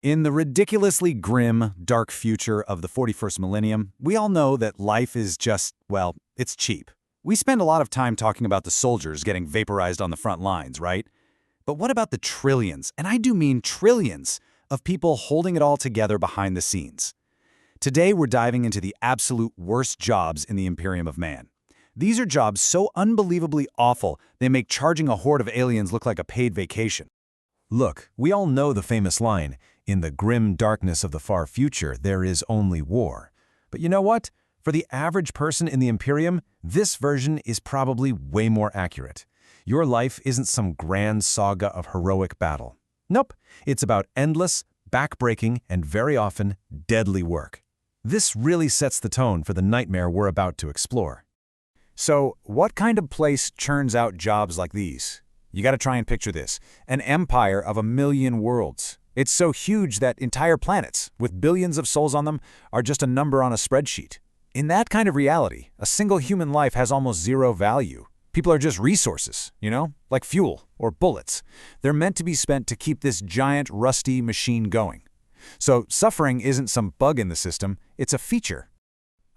In the ridiculously grim, dark future of the 41st millennium, we all know that life is just, well, it's cheap. We spend a lot of time talking about the soldiers getting vaporized on the front lines, right? But what about the trillions, and I do mean trillions, of people holding it all together behind the scenes? Today, we're diving into the absolute worst jobs in the Imperium of Man. These are jobs so unbelievably awful, they make charging a horde of aliens look like a paid vacation. Look, we all know the famous line, "In the grim darkness of the far future, there is only war." But you know what? For the average person in the Imperium, this version is probably way more accurate. Your life isn't some grand saga of heroic battle. Nope, it's about endless, back-breaking, and very often deadly work. This really sets the tone for the nightmare we're about to explore. So, what kind of place churns out jobs like these? You gotta try and picture this. An empire of 1,000,000 worlds. It's so huge that entire planets, with billions of souls on them, are just a number on a spreadsheet. In that kind of reality, a single human life has almost zero value. People are just resources, like fuel or bullets. They're meant to be spent to keep this giant, rusty machine going. So suffering isn't some bug in the system, it's a feature.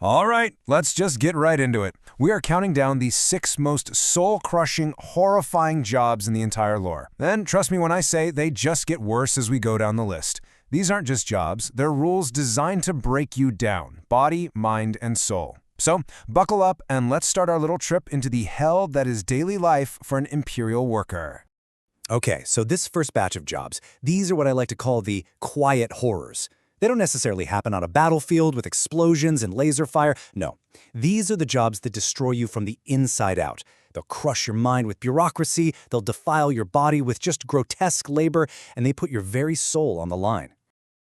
All right, let's just get right into it. We are counting down the 6 most soul-crushing, horrifying jobs in the entire lore. And trust me when I say they just get worse as we go down the list. These aren't just jobs, they're rules designed to break you down, body, mind, and soul. So, buckle up and let's start our little trip into the hell that is daily life for an Imperial worker. Okay, so this first batch of jobs, these are what I like to call the quiet horrors. They don't necessarily happen on a battlefield with explosions and laser fire. No, these are the jobs that destroy you from the inside out. They'll crush your mind with bureaucracy, they'll defile your body with just grotesque labor, and they put your very soul on the line.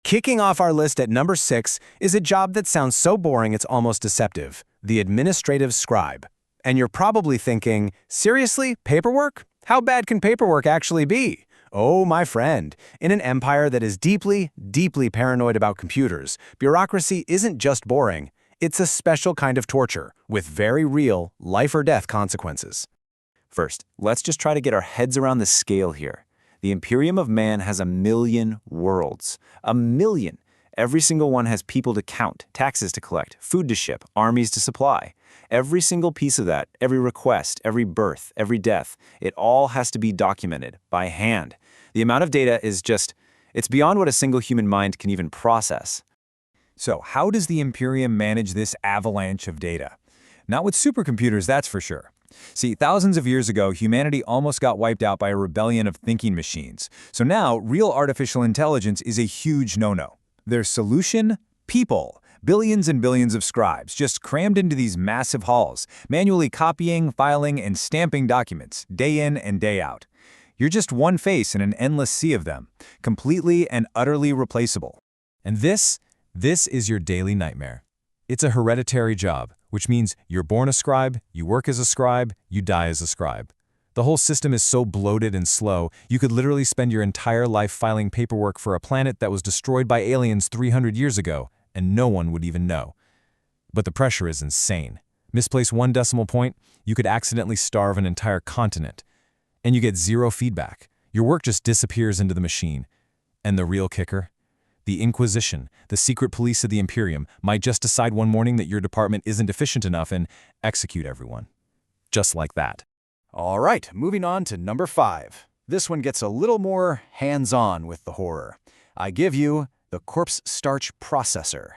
Kicking off our list at number 6 is a job that sounds so boring it's almost deceptive, the administrative scribe. And you're probably thinking, seriously, paperwork? How bad can paperwork actually be? Oh, my friend, in an empire that is deeply, deeply paranoid about computers, bureaucracy isn't just boring, it's a special kind of torture, with very real, life-or-death consequences. First, let's just try to get our heads around the scale here. The Imperium of Man has 1,000,000 worlds. 1,000,000! Every single one has people to count, taxes to collect, food to ship, armies to supply. Every single piece of that, every request, every birth, every death, it all has to be documented by hand. The amount of data is it's beyond what a single human mind can even process. So, how does the Imperium manage this avalanche of data? Not with supercomputers, that's for sure. See, thousands of years ago, humanity almost got wiped out by a rebellion of thinking machines. So now, real artificial intelligence is a huge no-no. Their solution? People. Billions and billions of scribes just crammed into these massive halls, manually copying, filing, and stamping documents, day in and day out. You're just one face in an endless sea of them, completely and utterly replaceable. And this is your daily nightmare. It's a hereditary job, which means you're born a scribe, you work as a scribe, you die as a scribe. The whole system is so bloated and slow, you could literally spend your entire life filing paperwork for a planet that was destroyed by aliens 300 years ago, and no one would even know. But the pressure is insane. Misplace one decimal point, you could accidentally starve an entire continent. And you get zero feedback. Your work just disappears into the machine. And the real kicker? The Inquisition, the secret police of the Imperium, might just decide one morning that your department isn't efficient enough and execute everyone. Just like that. All right, moving on to number 5. This one gets a little more hands-on with the horror. I give you the corpse starch processor.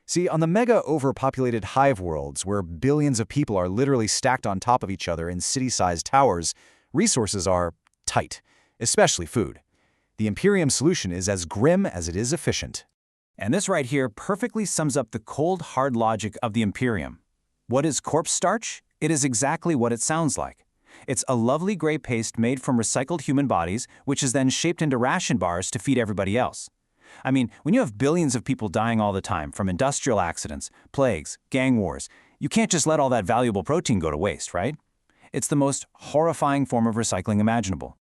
See, on the mega overpopulated hive worlds where billions of people are literally stacked on top of each other in city-sized towers, resources are tight, especially food. The Imperium solution is as grim as it is efficient. And this right here perfectly sums up the cold, hard logic of the Imperium. What is corpse starch? It is exactly what it sounds like. It's a lovely gray paste made from recycled human bodies, which is then shaped into ration bars to feed everybody else. I mean, when you have billions of people dying all the time from industrial accidents, plagues, gang wars, you can't just let all that valuable protein go to waste, right? It's the most horrifying form of recycling imaginable.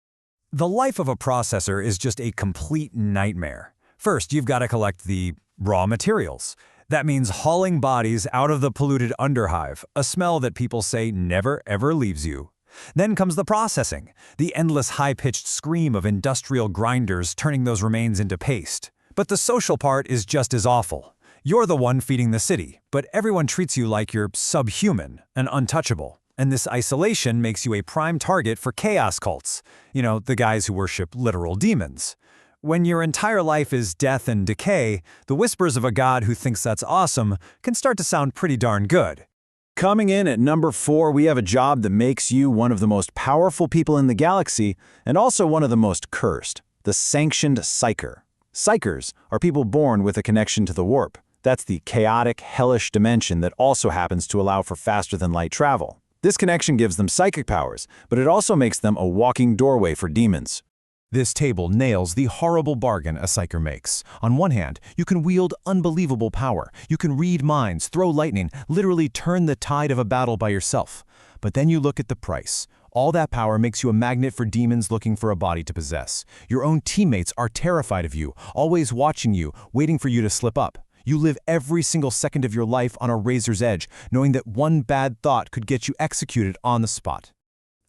The life of a processor is just a complete nightmare. First, you've got to collect the raw materials. That means hauling bodies out of the polluted underhive, a smell that people say never ever leaves you. Then comes the processing, the endless high-pitched scream of industrial grinders turning those remains into paste. But the social part is just as awful. You're the one feeding the city, but everyone treats you like you're subhuman and untouchable. And this isolation makes you a prime target for chaos cults. You know, the guys who worship literal demons. When your entire life is death and decay, the whispers of a god who thinks that's awesome can start to sound pretty darn good. Coming in at number 4, we have a job that makes you one of the most powerful people in the galaxy and also one of the most cursed, the Sanctioned Psyker. Psykers are people born with a connection to the warp. That's the chaotic, hellish dimension that also happens to allow for faster-than-light travel. This connection gives them psychic powers, but it also makes them a walking doorway for demons. This table nails the horrible bargain a Psyker makes. On one hand, you can wield unbelievable power. You can read minds, throw lightning, literally turn the tide of a battle by yourself. But then you look at the price. All that power makes you a magnet for demons looking for a body to possess. Your own teammates are terrified of you, always watching you, waiting for you to slip up. You live every single second of your life on a razor's edge, knowing that one bad thought could get you executed on the spot.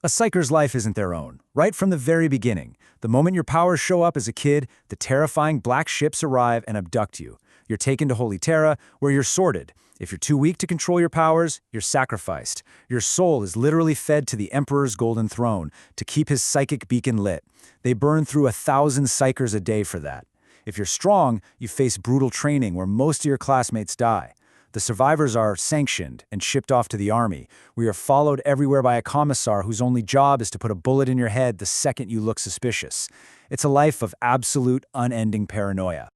A Psyker's life isn't their own. Right from the very beginning, the moment your powers show up as a kid, the terrifying black ships arrive and abduct you. You're taken to Holy Terra, where you're sorted. If you're too weak to control your powers, you're sacrificed. Your soul is literally fed to the Emperor's golden throne to keep his psychic beacon lit. They burn through 1,000 Psykers a day for that. If you're strong, you face brutal training where most of your classmates die. The survivors are sanctioned and shipped off to the army, where you're followed everywhere by a commissar whose only job is to put a bullet in your head the second you look suspicious. It's a life of absolute, unending paranoia.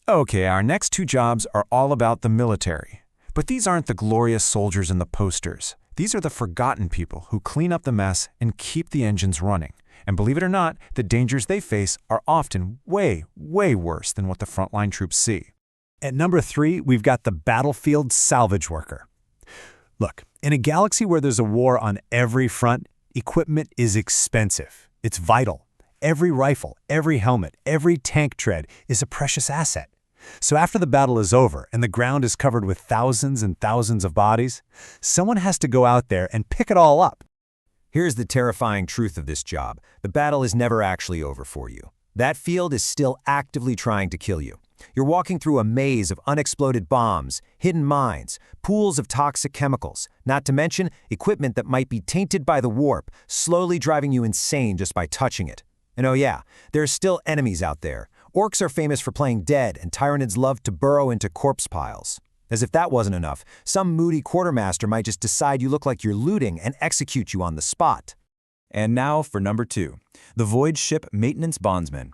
Okay, our next 2 jobs are all about the military. But these aren't the glorious soldiers in the posters. These are the forgotten people who clean up the mess and keep the engines running. And believe it or not, the dangers they face are often way, way worse than what the frontline troops see. At number 3, we've got the battlefield salvage worker. Look, in a galaxy where there's a war on every front, equipment is expensive. It's vital. Every rifle, every helmet, every tank tread is a precious asset. So after the battle is over and the ground is covered with thousands and thousands of bodies, someone has to go out there and pick it all up. Here's the terrifying truth of this job. The battle is never actually over for you. That field is still actively trying to kill you. You're walking through a maze of unexploded bombs, hidden mines, pools of toxic chemicals, not to mention equipment that might be tainted by the warp, slowly driving you insane just by touching it. And oh yeah, there are still enemies out there. Orcs are famous for playing dead, and Tyranids love to burrow into corpse piles. As if that wasn't enough, some moody quartermaster might just decide you look like you're looting and execute you on the spot. And now for number 2, the Void Ship Maintenance Bondsman.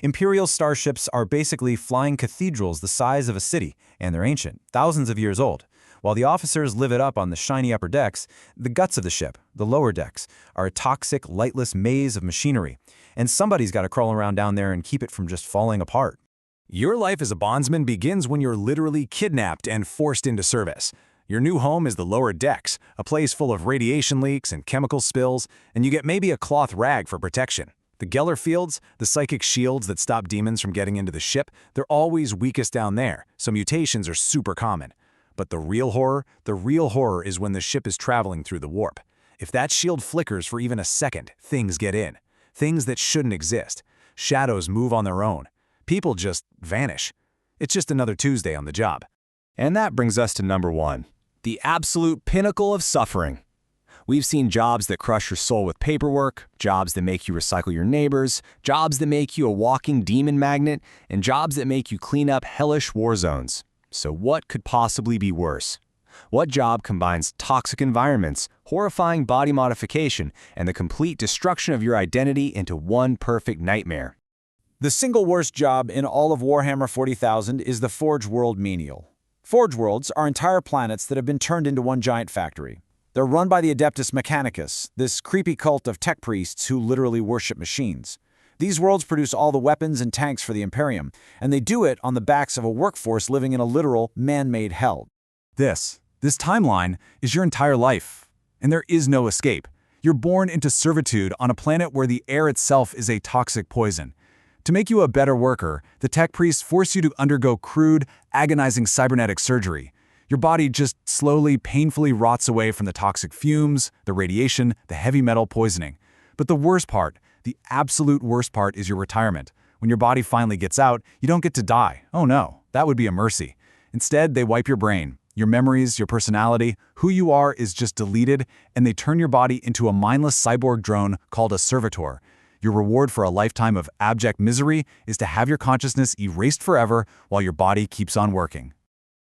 Imperial starships are basically flying cathedrals the size of a city, and they're ancient, thousands of years old. While the officers live it up on the shiny upper decks, the guts of the ship, the lower decks, are a toxic, lightless maze of machinery, and somebody's got to crawl around down there and keep it from just falling apart. Your life as a bondsman begins when you're literally kidnapped and forced into service. Your new home is the lower decks, a place full of radiation leaks and chemical spills, and you get maybe a cloth rag for protection. The Geller fields, the psychic shields that stop demons from getting into the ship, they're always weakest down there, so mutations are super common. But the real horror is when the ship is traveling through the warp. If that shield flickers for even a second, things get in. Things that shouldn't exist. Shadows move on their own. People just vanish. It's just another Tuesday on the job. And that brings us to number 1, the absolute pinnacle of suffering. We've seen jobs that crush your soul with paperwork, jobs that make you recycle your neighbors, jobs that make you a walking demon magnet, and jobs that make you clean up hellish war zones. So what could possibly be worse? What job combines toxic environments, horrifying body modification, and the complete destruction of your identity into one perfect nightmare? The single worst job in all of Warhammer 40,000 is the Forge World menial. Forge Worlds are entire planets that have been turned into one giant factory. They're run by the Adeptus Mechanicus, this creepy cult of tech priests who literally worship machines. These worlds produce all the weapons and tanks for the Imperium, and they do it on the backs of a workforce living in a literal, man-made hell. This timeline is your entire life, and there is no escape. You're born into servitude on a planet where the air itself is a toxic poison. To make you a better worker, the tech priests force you to undergo crude, agonizing cybernetic surgery. Your body just slowly, painfully rots away from the toxic fumes, the radiation, the heavy metal poisoning. But the worst part, the absolute worst part, is your retirement, When your body finally gets out, you don't get to die. Oh no, that would be a mercy. Instead, they wipe your brain. Your memories, your personality, who you are is just deleted, and they turn your body into a mindless cyborg drone called a servitor. Your reward for a lifetime of abject misery is to have your consciousness erased forever while your body keeps on working.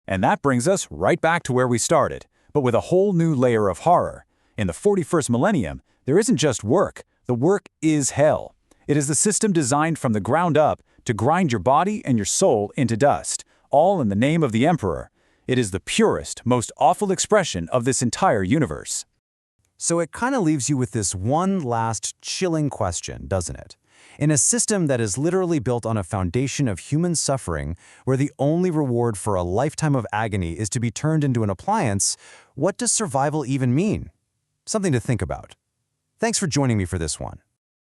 And that brings us right back to where we started, but with a whole new layer of horror. In the 41st millennium, there isn't just work. The work is hell. It is the system designed from the ground up to grind your body and your soul into dust, all in the name of the Emperor. It is the purest, most awful expression of this entire universe. So it kind of leaves you with this one last chilling question, doesn't it? In a system that is literally built on a foundation of human suffering, where the only reward for a lifetime of agony is to be turned into an appliance, what does survival even mean? Something to think about. Thanks for joining me for this one.